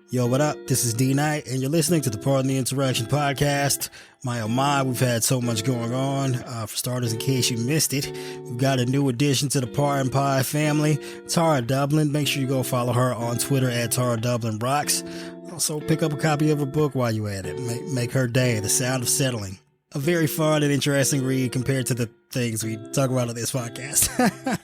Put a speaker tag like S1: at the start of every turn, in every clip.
S1: Yo, what up? This is D Knight, and you're listening to the Pardon the Interaction podcast. My oh my, we've had so much going on. For starters, in case you missed it, we've got a new addition to the Pardon Pie family, Tara Dublin. Make sure you go follow her on Twitter at Tara Dublin Rocks. Also, pick up a copy of her book while you're at it. Make her day, The Sound of Settling. A very fun and interesting read compared to the things we talk about on this podcast.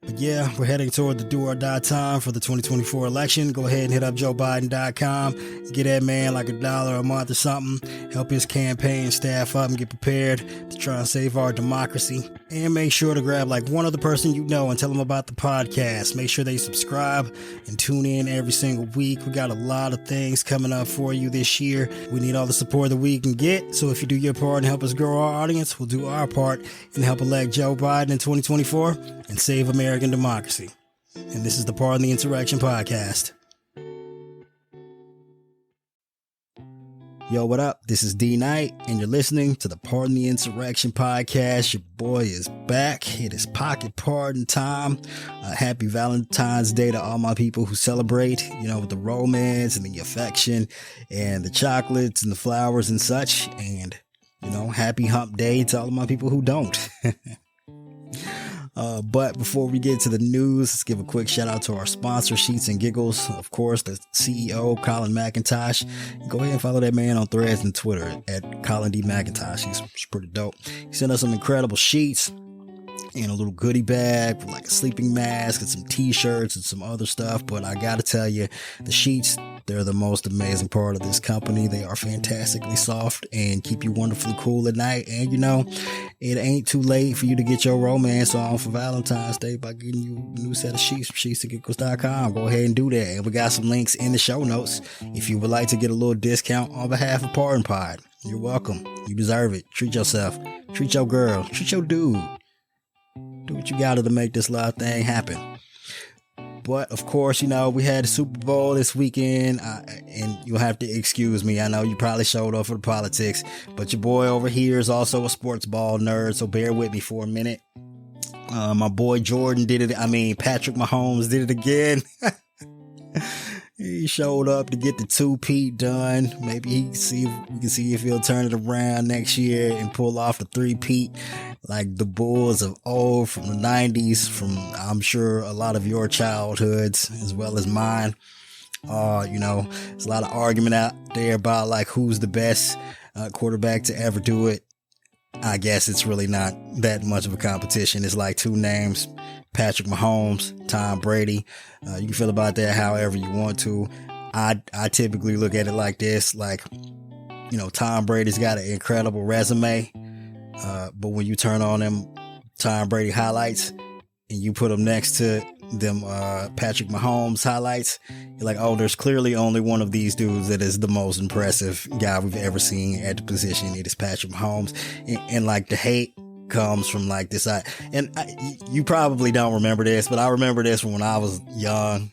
S1: But yeah, we're heading toward the do or die time for the 2024 election. Go ahead and hit up joebiden.com. Get that man like $1 a month or something. Help his campaign staff up and get prepared to try and save our democracy. And make sure to grab like one other person you know and tell them about the podcast. Make sure they subscribe and tune in every single week. We got a lot of things coming up for you this year. We need all the support that we can get. So if you do your part and help us grow our audience, we'll do our part and help elect Joe Biden in 2024 and save American democracy. And this is the Pardon the Interaction podcast. Yo, what up? This is D Knight, and you're listening to the Pardon the Insurrection podcast. Your boy is back. It is pocket pardon time. Happy Valentine's Day to all my people who celebrate, with the romance and the affection and the chocolates and the flowers and such. And, happy hump day to all of my people who don't. But before we get to the news, let's give a quick shout out to our sponsor, Sheets and Giggles. Of course, the CEO, Colin McIntosh. Go ahead and follow that man on Threads and Twitter at Colin D. McIntosh. He's pretty dope. He sent us some incredible sheets and a little goodie bag with like a sleeping mask and some t-shirts and some other stuff. But I gotta tell you, the sheets, they're the most amazing part of this company. They are fantastically soft and keep you wonderfully cool at night. And it ain't too late for you to get your romance on for Valentine's Day by getting you a new set of sheets from sheetsandgiggles.com. Go ahead and do that. And we got some links in the show notes if you would like to get a little discount on behalf of Pardon Pod. You're welcome. You deserve it. Treat yourself. Treat your girl. Treat your dude. Do what you gotta to make this live thing happen. But of course, we had the Super Bowl this weekend, and you'll have to excuse me. I know you probably showed up for the politics, but your boy over here is also a sports ball nerd, so bear with me for a minute. My boy Jordan did it. Patrick Mahomes did it again. He showed up to get the 2-peat done. Maybe we can see if he'll turn it around next year and pull off the 3-peat like the Bulls of old from the 90s, from I'm sure a lot of your childhoods as well as mine. There's a lot of argument out there about like who's the best quarterback to ever do it. I guess it's really not that much of a competition. It's like two names, Patrick Mahomes, Tom Brady. You can feel about that however you want to. I typically look at it like this, Tom Brady's got an incredible resume. But when you turn on them Tom Brady highlights and you put them next to them Patrick Mahomes highlights, you're like, oh, there's clearly only one of these dudes that is the most impressive guy we've ever seen at the position. It is Patrick Mahomes. And like the hate comes from like this. You probably don't remember this, but I remember this from when I was young.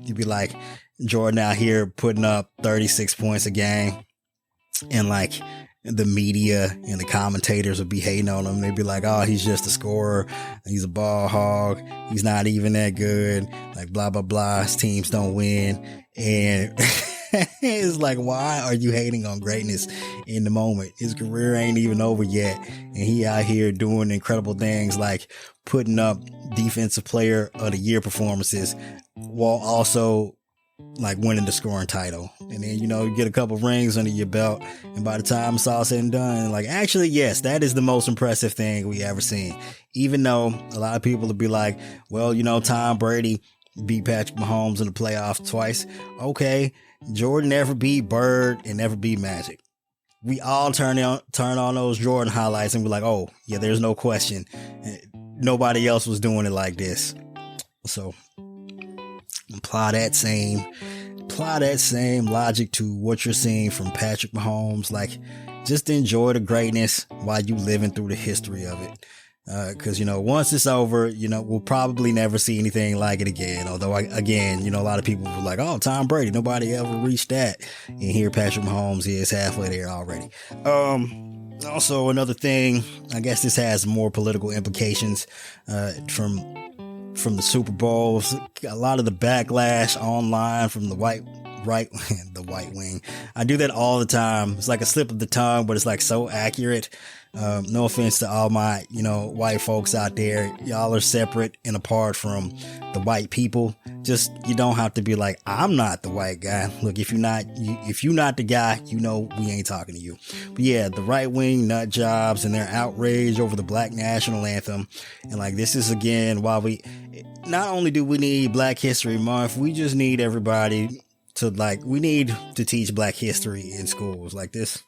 S1: You'd be like, Jordan out here putting up 36 points a game, and like the media and the commentators would be hating on him. They'd be like, oh, he's just a scorer. He's a ball hog. He's not even that good. Like, blah, blah, blah. His teams don't win. And it's like, why are you hating on greatness in the moment? His career ain't even over yet. And he out here doing incredible things like putting up defensive player of the year performances while also like winning the scoring title. And then, you get a couple rings under your belt. And by the time it's all said and done, like, actually, yes, that is the most impressive thing we ever seen. Even though a lot of people would be like, well, Tom Brady beat Patrick Mahomes in the playoffs twice. Okay. Jordan never beat Bird and never beat Magic. We all turn on those Jordan highlights and be like, oh yeah, there's no question. Nobody else was doing it like this. So apply that same logic to what you're seeing from Patrick Mahomes. Like, just enjoy the greatness while you living through the history of it. Cause once it's over, we'll probably never see anything like it again. Although again, a lot of people were like, oh, Tom Brady, nobody ever reached that. And here Patrick Mahomes is halfway there already. Also another thing, I guess this has more political implications, from the Super Bowls. A lot of the backlash online from the white the white wing. I do that all the time. It's like a slip of the tongue, but it's like so accurate. No offense to all my, white folks out there. Y'all are separate and apart from the white people. Just, you don't have to be like, I'm not the white guy. Look, if you're not the guy, we ain't talking to you. But yeah, the right wing nut jobs and their outrage over the Black national anthem. And like, this is again why not only do we need Black History Month, we just need everybody we need to teach Black history in schools. Like this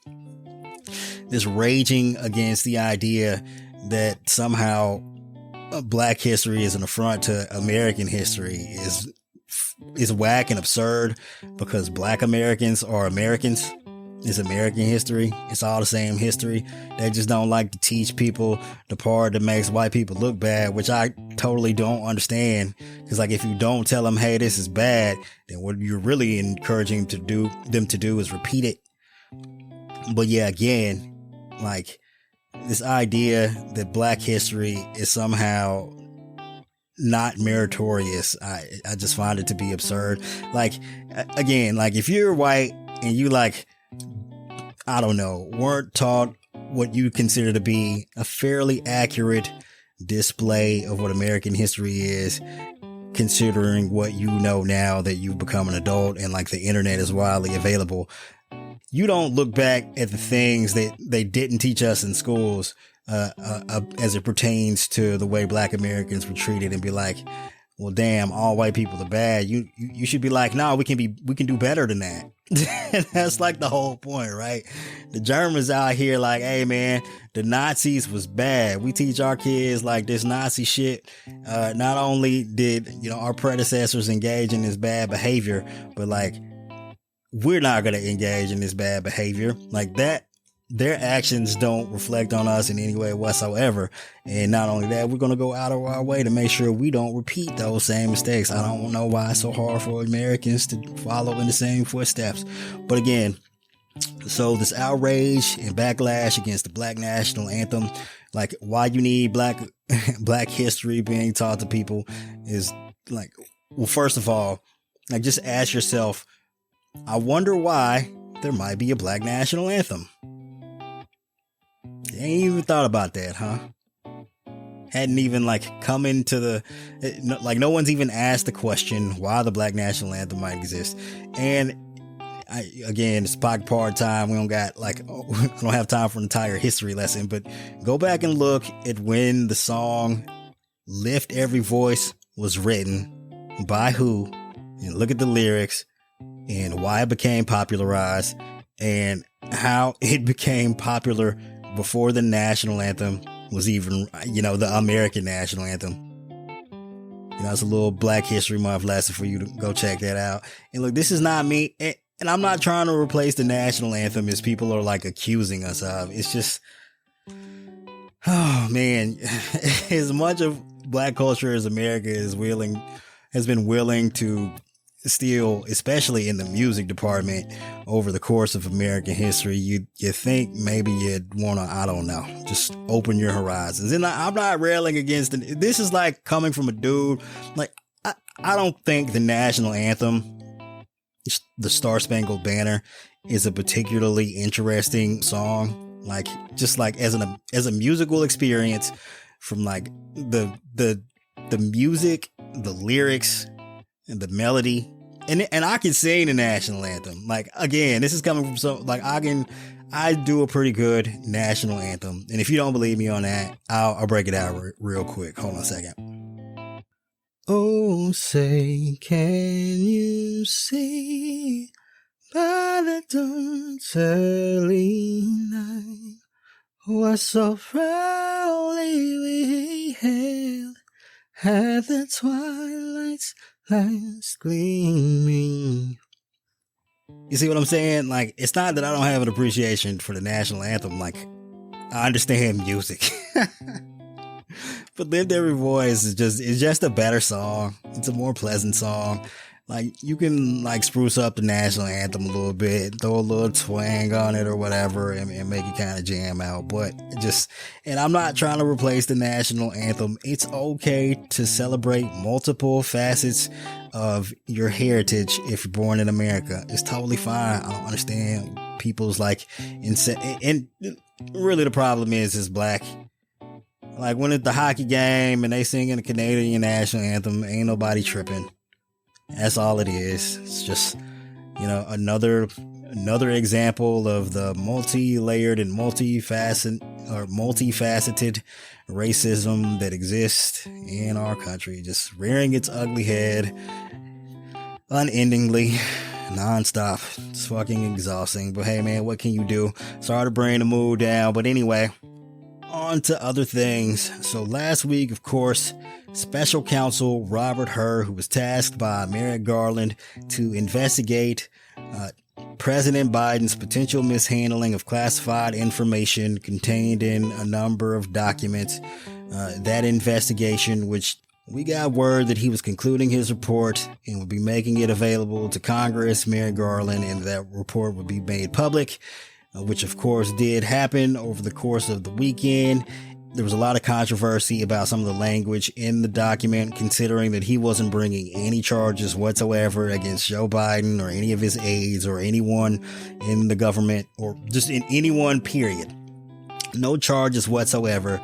S1: raging against the idea that somehow Black history is an affront to American history is whack and absurd, because Black Americans are Americans. It's American history. It's all the same history. They just don't like to teach people the part that makes white people look bad, which I totally don't understand. Because like, if you don't tell them, hey, this is bad, then what you're really encouraging them to do is repeat it. But yeah, again, like this idea that Black history is somehow not meritorious, I just find it to be absurd. Like, again, like if you're white and you weren't taught what you consider to be a fairly accurate display of what American history is, considering what you know now that you've become an adult and like the internet is widely available, you don't look back at the things that they didn't teach us in schools as it pertains to the way Black Americans were treated and be like, well, damn, all white people are bad. You should be like, no, we can do better than that. That's like the whole point, right? The Germans out here like, hey man, the Nazis was bad. We teach our kids like this Nazi shit. Not only did, our predecessors engage in this bad behavior, but like, we're not going to engage in this bad behavior like that. Their actions don't reflect on us in any way whatsoever. And not only that, we're going to go out of our way to make sure we don't repeat those same mistakes. I don't know why it's so hard for Americans to follow in the same footsteps. But again, so this outrage and backlash against the Black national anthem, like why you need Black history being taught to people is like, well, first of all, like just ask yourself, I wonder why there might be a Black national anthem. You ain't even thought about that, huh? Hadn't even come into no one's even asked the question why the Black national anthem might exist. And it's part time. We don't got I don't have time for an entire history lesson, but go back and look at when the song Lift Every Voice was written, by who, and look at the lyrics and why it became popularized and how it became popular before the national anthem was even, the American national anthem. It's a little Black History Month lesson for you to go check that out. And look, this is not me. And I'm not trying to replace the national anthem as people are accusing us of. It's just, oh man, as much of Black culture as America has been willing to steal, especially in the music department over the course of American history, you think maybe you'd want to, I don't know, just open your horizons. And I'm not railing against it. This is coming from a dude. I don't think the national anthem, the Star Spangled Banner, is a particularly interesting song. As a musical experience, from the music, the lyrics, and the melody, and I can sing the national anthem. Again, this is coming from I do a pretty good national anthem. And if you don't believe me on that, I'll break it out real quick. Hold on a second. Oh, say, can you see by the dawn's early night what so proudly we hailed at the twilight's last gleaming? You see what I'm saying? It's not that I don't have an appreciation for the national anthem. I understand music. But Lift Every Voice is just a better song. It's a more pleasant song. You can spruce up the national anthem a little bit, throw a little twang on it or whatever, and make it kind of jam out. But and I'm not trying to replace the national anthem. It's okay to celebrate multiple facets of your heritage if you're born in America. It's totally fine. I don't understand people's like, and really the problem is black. Like when it's the hockey game and they singing the Canadian national anthem, ain't nobody tripping. That's all it is. It's just, another example of the multi-layered and multifaceted racism that exists in our country, just rearing its ugly head unendingly, nonstop. It's fucking exhausting. But hey, man, what can you do? Sorry to bring the mood down, but anyway, on to other things. So last week, of course, special counsel Robert Hur, who was tasked by Merrick Garland to investigate President Biden's potential mishandling of classified information contained in a number of documents. That investigation, which we got word that he was concluding his report and would be making it available to Congress, Merrick Garland, and that report would be made public, which of course did happen over the course of the weekend. There was a lot of controversy about some of the language in the document, considering that he wasn't bringing any charges whatsoever against Joe Biden or any of his aides or anyone in the government or just in anyone, period. No charges whatsoever.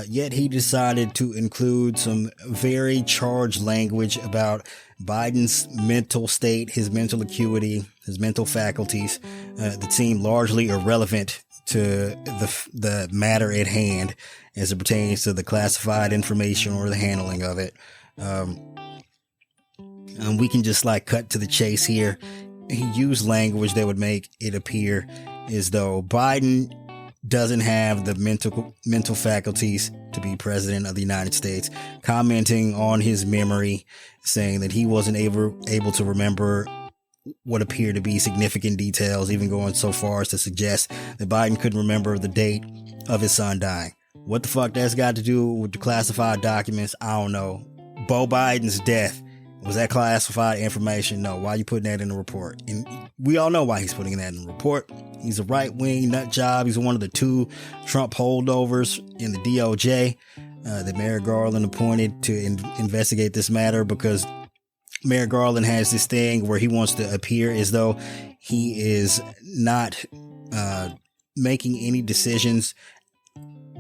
S1: Yet he decided to include some very charged language about Biden's mental state, his mental acuity, his mental faculties, that seemed largely irrelevant to the matter at hand as it pertains to the classified information or the handling of it. And we can just cut to the chase here. He used language that would make it appear as though Biden doesn't have the mental faculties to be president of the United States, commenting on his memory, saying that he wasn't able to remember what appeared to be significant details, even going so far as to suggest that Biden couldn't remember the date of his son dying. What the fuck that's got to do with the classified documents? I don't know. Beau Biden's death, was that classified information? No. Why are you putting that in the report? And we all know why he's putting that in the report. He's a right-wing nut job. He's one of the 2 Trump holdovers in the DOJ that Merrick Garland appointed to investigate this matter, because Merrick Garland has this thing where he wants to appear as though he is not making any decisions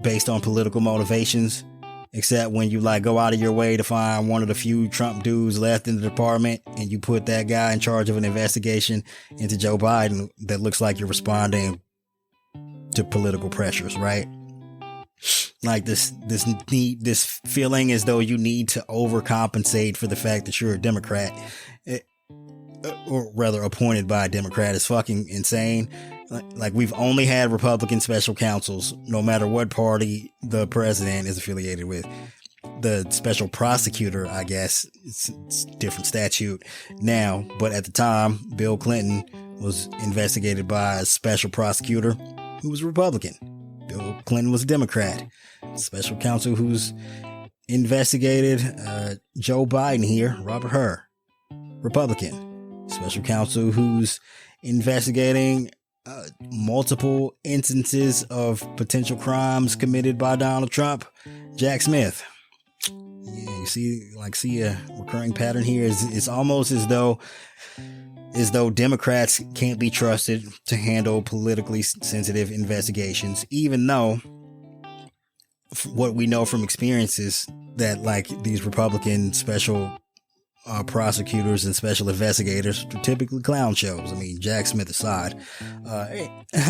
S1: based on political motivations, except when you go out of your way to find one of the few Trump dudes left in the department and you put that guy in charge of an investigation into Joe Biden that looks like you're responding to political pressures, right? This feeling as though you need to overcompensate for the fact that you're a Democrat, or rather appointed by a Democrat, is fucking insane. We've only had Republican special counsels, no matter what party the president is affiliated with. The special prosecutor, I guess, it's different statute now, but at the time, Bill Clinton was investigated by a special prosecutor who was a Republican. Bill Clinton was a Democrat. Special counsel who's investigated Joe Biden here, Robert Hur, Republican. Special counsel who's investigating multiple instances of potential crimes committed by Donald Trump, Jack Smith. Yeah, you see a recurring pattern here. It's almost as though Democrats can't be trusted to handle politically sensitive investigations, even though what we know from experience is that these Republican special prosecutors and special investigators are typically clown shows. I mean, Jack Smith aside.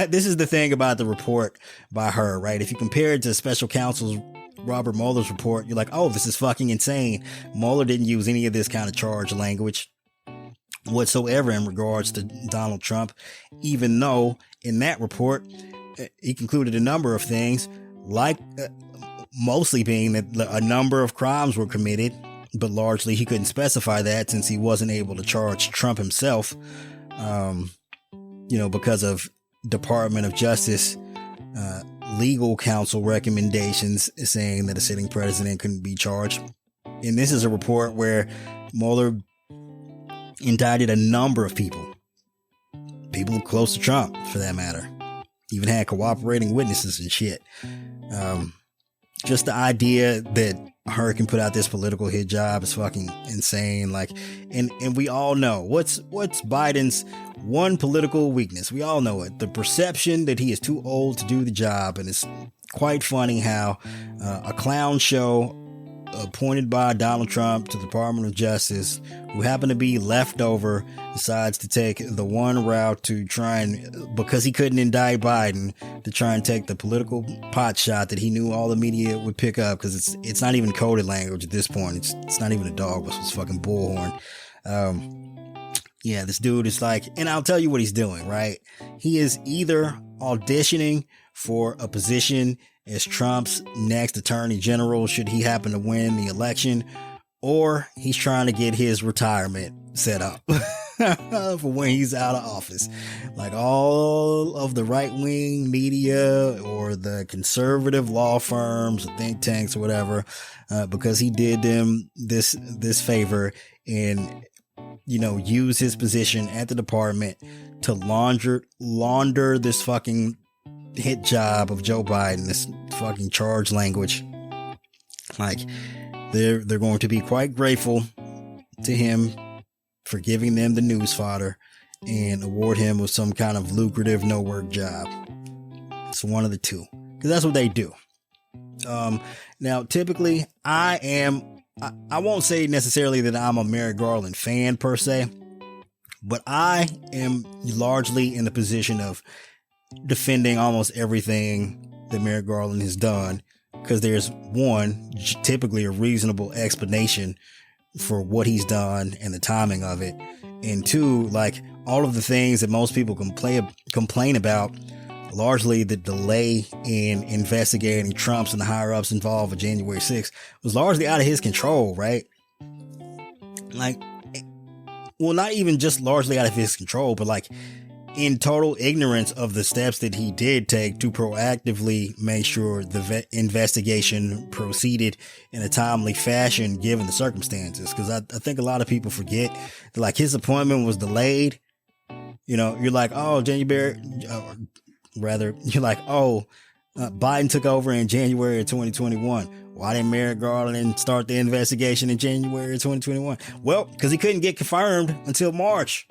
S1: This is the thing about the report by Hur, right? If you compare it to special counsel's Robert Mueller's report, you're like, oh, this is fucking insane. Mueller didn't use any of this kind of charged language whatsoever in regards to Donald Trump, even though in that report, he concluded a number of things, mostly being that a number of crimes were committed, but largely he couldn't specify that since he wasn't able to charge Trump himself, because of Department of Justice legal counsel recommendations saying that a sitting president couldn't be charged. And this is a report where Mueller indicted a number of people close to Trump, for that matter. Even had cooperating witnesses and shit. Just the idea that Hurricane put out this political hit job is fucking insane. Like, and we all know what's Biden's one political weakness. We all know it. The perception that he is too old to do the job. And it's quite funny how a clown show appointed by Donald Trump to the Department of Justice, who happened to be left over, decides to take the one route to try and, because he couldn't indict Biden, to try and take the political pot shot that he knew all the media would pick up, because it's not even coded language at this point. It's not even a dog whistle. It's fucking bullhorn. Yeah, this dude is like, and I'll tell you what he's doing, right? He is either auditioning for a position as Trump's next attorney general should he happen to win the election, or he's trying to get his retirement set up for when he's out of office. Like all of the right-wing media or the conservative law firms or think tanks or whatever, because he did them this favor and, you know, use his position at the department to launder this fucking hit job of Joe Biden, this fucking charged language. Like, they're going to be quite grateful to him for giving them the news fodder and award him with some kind of lucrative no work job. It's one of the two, because that's what they do. Now, typically, I won't say necessarily that I'm a Merrick Garland fan per se, but I am largely in the position of defending almost everything that Merrick Garland has done, because there's one, typically a reasonable explanation for what he's done and the timing of it, and two, like all of the things that most people complain about, largely the delay in investigating Trump's and the higher ups involved with January 6th was largely out of his control, right? Like, well, not even just largely out of his control, but like in total ignorance of the steps that he did take to proactively make sure the investigation proceeded in a timely fashion given the circumstances. Because I think a lot of people forget that, like, his appointment was delayed. You know, you're like, oh, Biden took over in January of 2021. Why didn't Merrick Garland start the investigation in January of 2021? Well, because he couldn't get confirmed until March.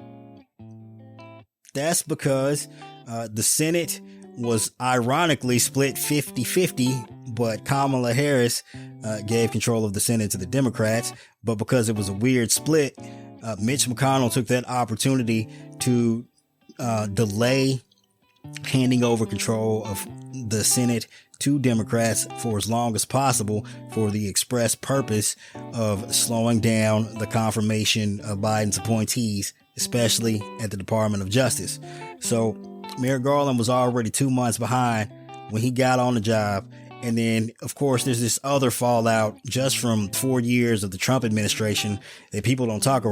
S1: That's because the Senate was ironically split 50-50, but Kamala Harris gave control of the Senate to the Democrats. But because it was a weird split, Mitch McConnell took that opportunity to delay handing over control of the Senate to Democrats for as long as possible, for the express purpose of slowing down the confirmation of Biden's appointees, especially at the Department of Justice. So Merrick Garland was already 2 months behind when he got on the job. And then, of course, there's this other fallout just from 4 years of the Trump administration that people don't talk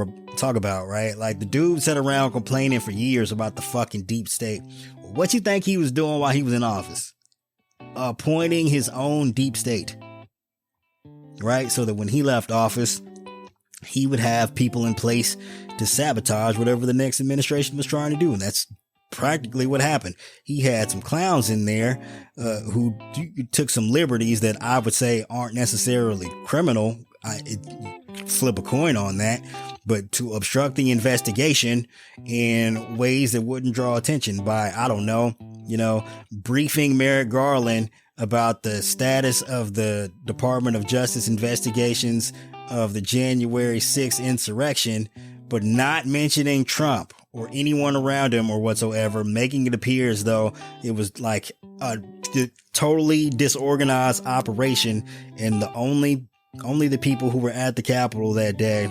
S1: about, right? Like, the dude sat around complaining for years about the fucking deep state. What you think he was doing while he was in office? Appointing his own deep state, right? So that when he left office, he would have people in place to sabotage whatever the next administration was trying to do. And that's practically what happened. He had some clowns in there who took some liberties that I would say aren't necessarily criminal. Flip a coin on that, but to obstruct the investigation in ways that wouldn't draw attention by, I don't know, briefing Merrick Garland about the status of the Department of Justice investigations of the January 6th insurrection, but not mentioning Trump or anyone around him or whatsoever, making it appear as though it was like a totally disorganized operation, and only the people who were at the Capitol that day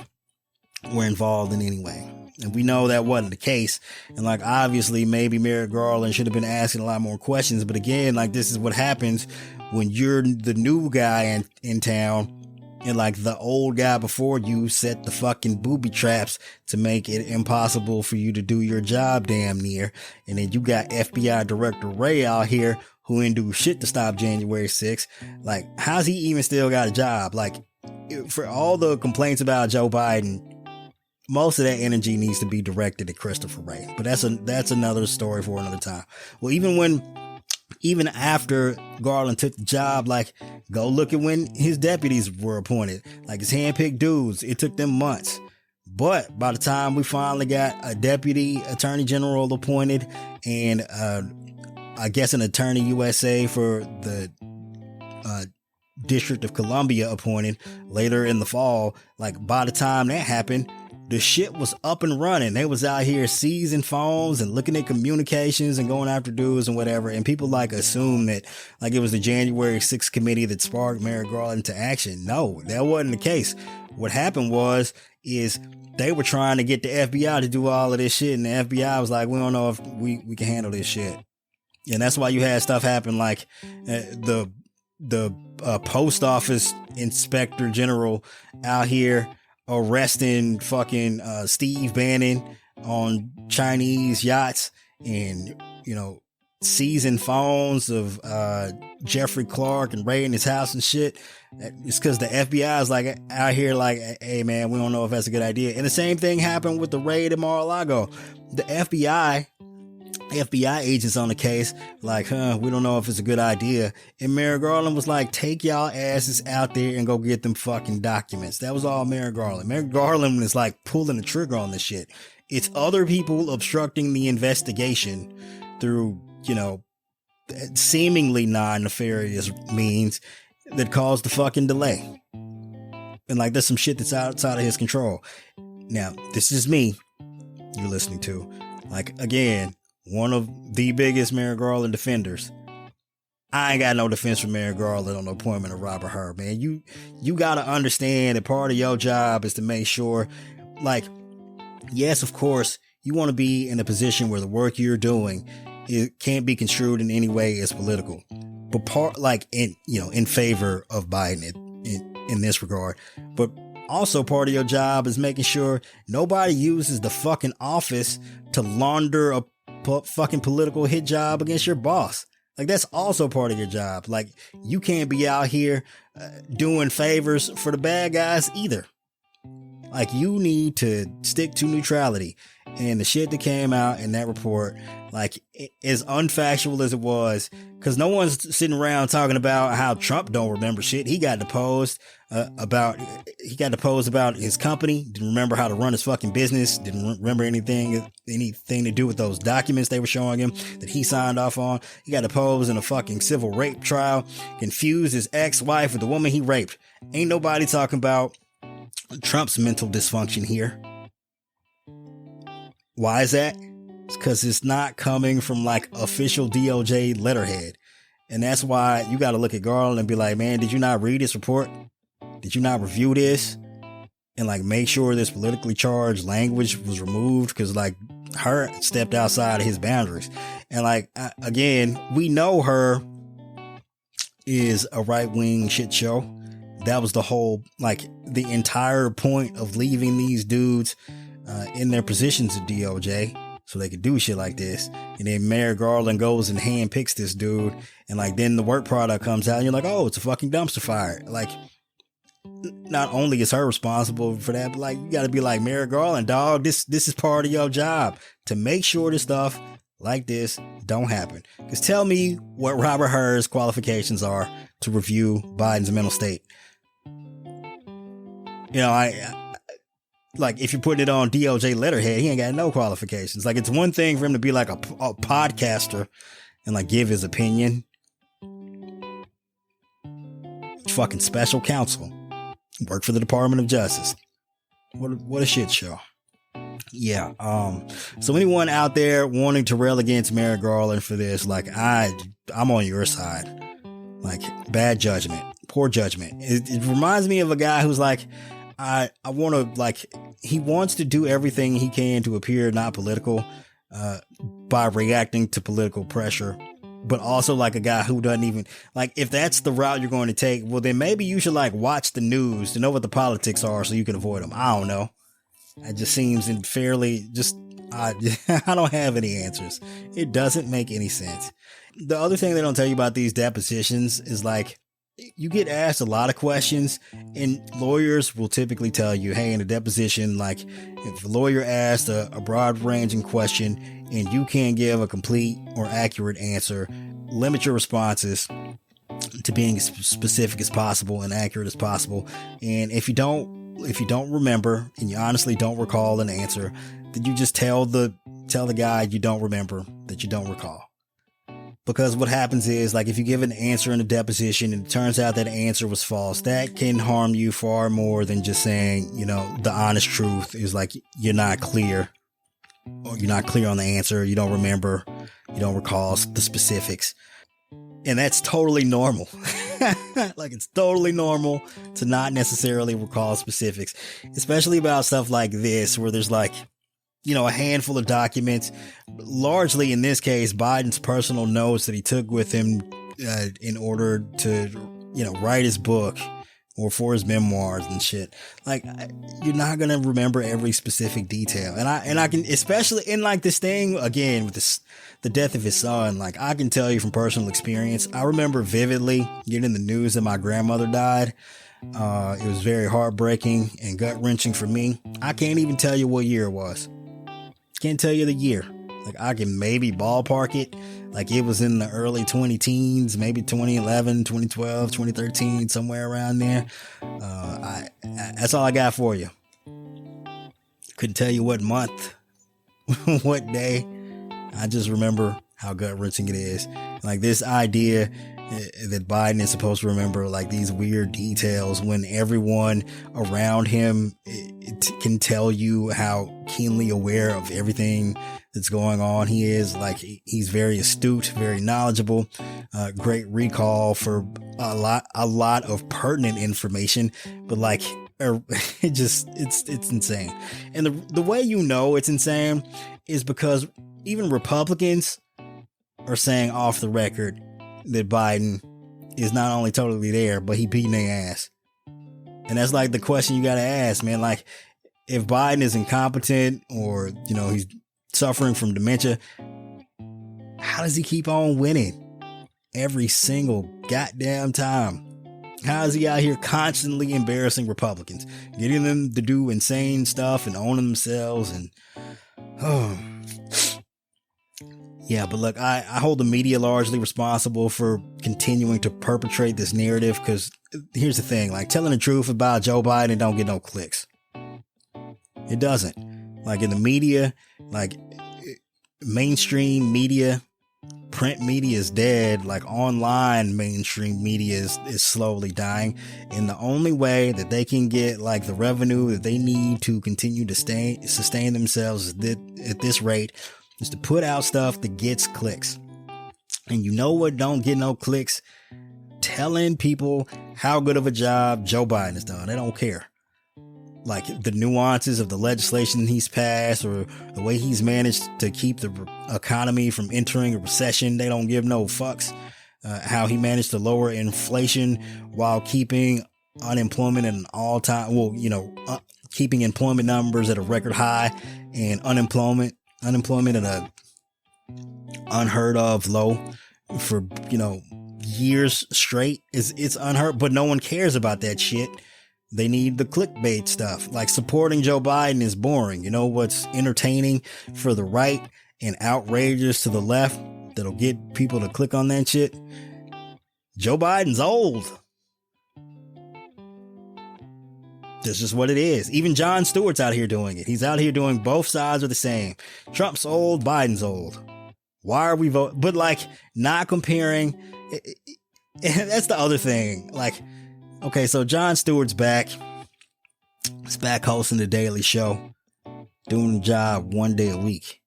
S1: were involved in any way. And we know that wasn't the case. And like, obviously, maybe Merrick Garland should have been asking a lot more questions. But again, like, this is what happens when you're the new guy in town, and like the old guy before you set the fucking booby traps to make it impossible for you to do your job damn near. And then you got FBI Director Wray out here who didn't do shit to stop January 6th. Like, how's he even still got a job? Like, for all the complaints about Joe Biden, most of that energy needs to be directed at Christopher Wray. But that's another story for another time. Well, even when even after Garland took the job, like, go look at when his deputies were appointed, like his handpicked dudes. It took them months. But by the time we finally got a deputy attorney general appointed and I guess an attorney USA for the District of Columbia appointed later in the fall, like by the time that happened, the shit was up and running. They was out here seizing phones and looking at communications and going after dudes and whatever. And people like assume that like it was the January 6th committee that sparked Merrick Garland into action. No, that wasn't the case. What happened is they were trying to get the FBI to do all of this shit. And the FBI was like, we don't know if we can handle this shit. And that's why you had stuff happen like the post office inspector general out here arresting fucking Steve Bannon on Chinese yachts and, you know, seizing phones of Jeffrey Clark and raiding his house and shit. It's because the FBI is like out here like, hey man, we don't know if that's a good idea. And the same thing happened with the raid at Mar-a-Lago. The FBI agents on the case, like, we don't know if it's a good idea. And Merrick Garland was like, take y'all asses out there and go get them fucking documents. That was all Merrick Garland. Merrick Garland is like pulling the trigger on this shit. It's other people obstructing the investigation through, you know, seemingly non-nefarious means that caused the fucking delay. And like, there's some shit that's outside of his control. Now, this is me you're listening to. Like, again, one of the biggest Merrick Garland defenders. I ain't got no defense for Merrick Garland on the appointment of Robert Hur, man. You got to understand that part of your job is to make sure, like, yes, of course, you want to be in a position where the work you're doing, it can't be construed in any way as political, but part like in favor of Biden in this regard. But also part of your job is making sure nobody uses the fucking office to launder a fucking political hit job against your boss. Like, that's also part of your job. Like, you can't be out here doing favors for the bad guys either. Like, you need to stick to neutrality. And the shit that came out in that report, like, as unfactual as it was, because no one's sitting around talking about how Trump don't remember shit. He got deposed about his company, didn't remember how to run his fucking business, didn't remember anything to do with those documents they were showing him that he signed off on. He got deposed in a fucking civil rape trial, confused his ex-wife with the woman he raped. Ain't nobody talking about Trump's mental dysfunction here. Why is that? It's because it's not coming from like official DOJ letterhead. And that's why you got to look at Garland and be like, man, did you not read this report? Did you not review this? And like make sure this politically charged language was removed? Because like Hur stepped outside of his boundaries. And like, again, we know Hur is a right-wing shit show. That was the whole, like the entire point of leaving these dudes in their positions at DOJ so they could do shit like this. And then Merrick Garland goes and handpicks this dude, and like then the work product comes out and you're like, oh, it's a fucking dumpster fire. Like, not only is her responsible for that, but like you gotta be like, Merrick Garland, dog, this is part of your job to make sure this stuff like this don't happen. Because tell me what Robert Hur's qualifications are to review Biden's mental state. You know, I like if you're putting it on DOJ letterhead, he ain't got no qualifications. Like, it's one thing for him to be like a podcaster and like give his opinion. Fucking special counsel, work for the Department of Justice. What a shit show. Yeah. So anyone out there wanting to rail against Merrick Garland for this, like I'm on your side. Like, bad judgment, poor judgment. It reminds me of a guy who's like, I want to, like, he wants to do everything he can to appear not political by reacting to political pressure, but also like a guy who doesn't even, like, if that's the route you're going to take, well, then maybe you should like watch the news to know what the politics are so you can avoid them. I don't know. It just seems fairly just, I don't have any answers. It doesn't make any sense. The other thing they don't tell you about these depositions is like, you get asked a lot of questions and lawyers will typically tell you, hey, in a deposition, like if a lawyer asked a broad ranging question and you can't give a complete or accurate answer, limit your responses to being as specific as possible and accurate as possible. And if you don't remember and you honestly don't recall an answer, then you just tell the guy you don't remember that you don't recall. Because what happens is, like, if you give an answer in a deposition and it turns out that answer was false, that can harm you far more than just saying, the honest truth is like, you're not clear, or you're not clear on the answer. You don't remember, you don't recall the specifics. And that's totally normal. Like, it's totally normal to not necessarily recall specifics, especially about stuff like this, where there's like, a handful of documents, largely in this case, Biden's personal notes that he took with him in order to, write his book or for his memoirs and shit. Like, you're not going to remember every specific detail. And I can, especially in like this thing, again, with the death of his son, like, I can tell you from personal experience, I remember vividly getting the news that my grandmother died. It was very heartbreaking and gut wrenching for me. I can't even tell you what year it was. Can't tell you the year. Like, I can maybe ballpark it. Like, it was in the early 2010s, maybe 2011, 2012, 2013, somewhere around there. That's all I got for you. Couldn't tell you what month, what day. I just remember how gut wrenching it is. Like, this idea that Biden is supposed to remember like these weird details when everyone around him can tell you how keenly aware of everything that's going on he is. Like, he's very astute, very knowledgeable, great recall for a lot of pertinent information, but like, it's insane. And the way it's insane is because even Republicans are saying off the record that Biden is not only totally there, but he beating their ass. And that's like the question you got to ask, man. Like, if Biden is incompetent or, he's suffering from dementia, how does he keep on winning every single goddamn time? How is he out here constantly embarrassing Republicans, getting them to do insane stuff and owning themselves? And, yeah, but look, I hold the media largely responsible for continuing to perpetrate this narrative, because here's the thing, like, telling the truth about Joe Biden don't get no clicks. It doesn't. Like, in the media, like, mainstream media, print media is dead. Like, online mainstream media is slowly dying. And the only way that they can get like the revenue that they need to continue to sustain themselves at this rate is to put out stuff that gets clicks. And you know what don't get no clicks? Telling people how good of a job Joe Biden has done. They don't care. Like, the nuances of the legislation he's passed or the way he's managed to keep the economy from entering a recession. They don't give no fucks. How he managed to lower inflation while keeping unemployment at an all-time, keeping employment numbers at a record high and unemployment at a unheard of low for, years straight. It's unheard, but no one cares about that shit. They need the clickbait stuff. Like, supporting Joe Biden is boring. You know what's entertaining for the right and outrageous to the left that'll get people to click on that shit? Joe Biden's old. That's just what it is. Even Jon Stewart's out here doing it. He's out here doing both sides are the same. Trump's old, Biden's old. Why are we voting? But like, not comparing. That's the other thing. Like, okay, so Jon Stewart's back. He's back hosting the Daily Show, doing the job one day a week.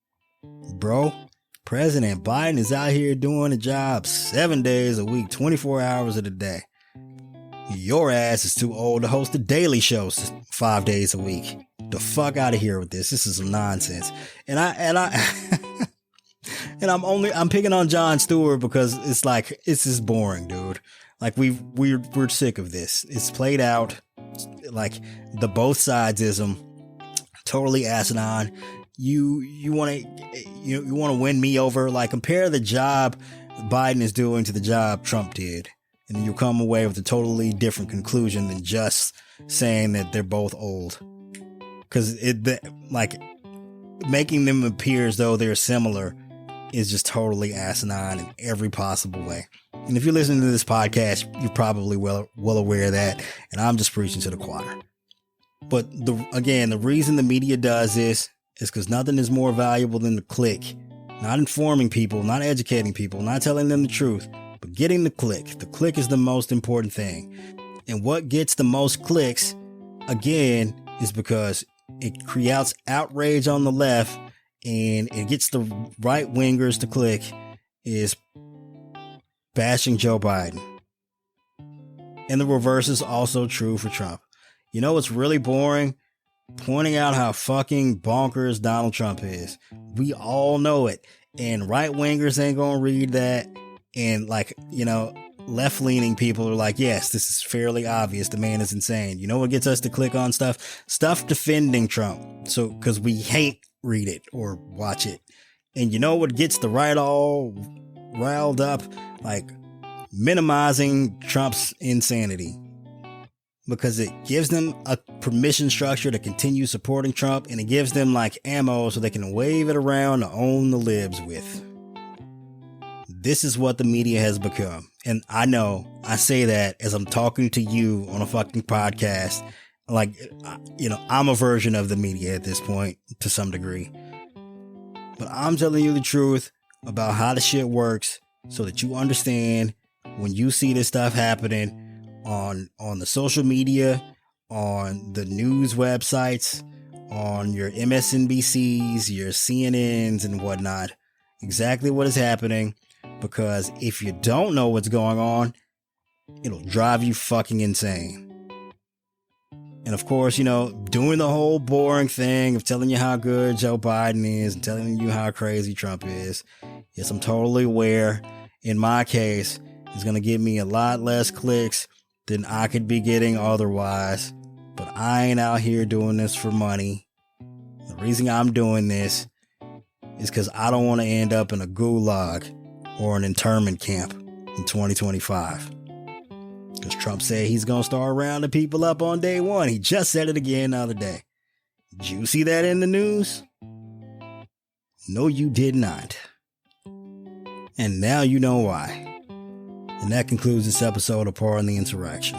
S1: Bro, President Biden is out here doing the job 7 days a week, 24 hours of the day. Your ass is too old to host the Daily Show 5 days a week. The fuck out of here with this. This is some nonsense. And I'm picking on Jon Stewart because it's like, it's just boring, dude. Like, we're sick of this. It's played out. Like, the both sidesism, totally asinine. You want to win me over. Like, compare the job Biden is doing to the job Trump did, and you'll come away with a totally different conclusion than just saying that they're both old. Because making them appear as though they're similar is just totally asinine in every possible way. And if you're listening to this podcast, you're probably well aware of that, and I'm just preaching to the choir. But the reason the media does this is because nothing is more valuable than the click. Not informing people, not educating people, not telling them the truth, but getting the click. The click is the most important thing. And what gets the most clicks, again, is because it creates outrage on the left and it gets the right wingers to click, is bashing Joe Biden. And the reverse is also true for Trump. You know what's really boring? Pointing out how fucking bonkers Donald Trump is. We all know it. And right wingers ain't gonna read that. And left-leaning people are like, yes, this is fairly obvious. The man is insane. You know what gets us to click on stuff? Stuff defending Trump. So, because we hate read it or watch it. And you know what gets the right all riled up? Like minimizing Trump's insanity. Because it gives them a permission structure to continue supporting Trump, and it gives them like ammo so they can wave it around to own the libs with. This is what the media has become. And I know I say that as I'm talking to you on a fucking podcast. Like, I'm a version of the media at this point to some degree. But I'm telling you the truth about how the shit works so that you understand when you see this stuff happening on the social media, on the news websites, on your MSNBCs, your CNNs and whatnot, exactly what is happening. Because if you don't know what's going on, it'll drive you fucking insane. And of course, doing the whole boring thing of telling you how good Joe Biden is and telling you how crazy Trump is. Yes, I'm totally aware. In my case, it's going to give me a lot less clicks than I could be getting otherwise. But I ain't out here doing this for money. The reason I'm doing this is because I don't want to end up in a gulag or an internment camp in 2025. Because Trump said he's going to start rounding people up on day one. He just said it again the other day. Did you see that in the news? No, you did not. And now you know why. And that concludes this episode of Pardon the Interaction.